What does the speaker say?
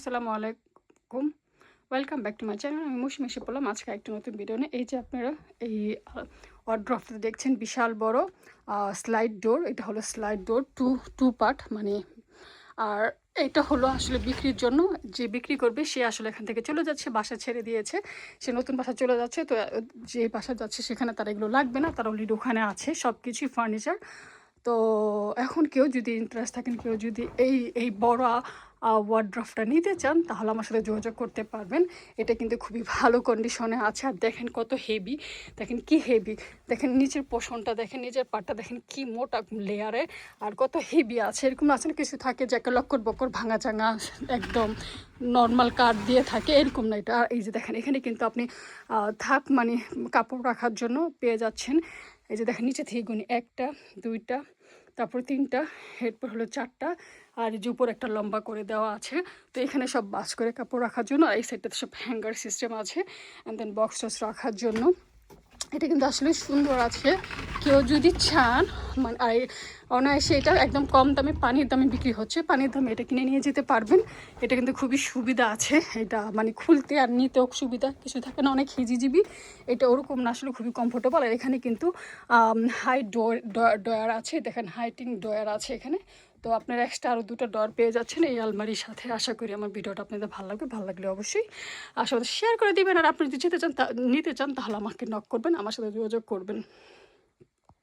আসসালামু আলাইকুম, welcome back to my channel. আমি মৌসুমী এসে পড়লাম আজকে একটা নতুন ভিডিও নিয়ে। এই যে আপনারা এই ওয়ার্ড্রপটা দেখছেন, বিশাল বড় স্লাইড ডোর। এটা হলো স্লাইড ডোর টু পার্ট মানে। আর এটা হলো আসলে বিক্রির জন্য, যে বিক্রি করবে সে আসলে এখান থেকে চলে যাচ্ছে, বাসা ছেড়ে দিয়েছে, সে নতুন বাসা চলে যাচ্ছে। তো যে বাসা যাচ্ছে সেখানে তার এগুলো লাগবে না, তার অলরেডি ওখানে আছে সব কিছুই ফার্নিচার। তো এখন কেউ যদি ইন্টারেস্ট থাকেন, কেউ যদি এই বড় ওয়ার্ড্রপটা নিতে চান, তাহলে আমার সাথে যোগাযোগ করতে পারবেন। এটা কিন্তু খুবই ভালো কন্ডিশনে আছে। আর দেখেন কত হেভি, দেখেন কি হেভি, দেখেন নিচের পোষণটা, দেখেন নিচের পাটটা, দেখেন কি মোটা লেয়ারে, আর কত হেভি আছে। এরকম আছে না কিছু থাকে যে একটা লক্কর বক্কর ভাঙা চাঙা একদম নর্মাল কাঠ দিয়ে থাকে, এরকম না এটা। আর এই যে দেখেন এখানে কিন্তু আপনি থাক মানে কাপড় রাখার জন্য পেয়ে যাচ্ছেন। এই যে দেখেন নিচে থেকে গুনি, একটা, দুইটা, তারপর তিনটা, এরপর হলো চারটা, আর এই যে উপর একটা লম্বা করে দেওয়া আছে। তো এখানে সব বাস করে কাপড় রাখার জন্য, আর এই সাইডটাতে সব হ্যাঙ্গার সিস্টেম আছে, অ্যান্ড দেন বক্স টক্স রাখার জন্য। এটা কিন্তু আসলে সুন্দর আছে। কেউ যদি চান মানে, আর অনায়াসে এটা একদম কম দামে, পানির দামে বিক্রি হচ্ছে, পানির দামে এটা কিনে নিয়ে যেতে পারবেন। এটা কিন্তু খুবই সুবিধা আছে, এটা মানে খুলতে আর নিতেও সুবিধা। কিছু থাকে না অনেক হিজিজিবি, এটা ওরকম না, আসলে খুবই কমফোর্টেবল। আর এখানে কিন্তু হাই ডয়ার আছে, দেখেন হাইটিং ডয়ার আছে এখানে। তো আপনারা এক্সট্রা আরও দুটো ডর পেয়ে যাচ্ছেন এই আলমারির সাথে। আশা করি আমার ভিডিওটা আপনাদের ভালো লাগবে, ভালো লাগলে অবশ্যই আমার সাথে শেয়ার করে দিবেন। আর আপনি যদি যেতে চান, নিতে চান, তাহলে আমাকে নক করবেন, আমার সাথে যোগাযোগ করবেন।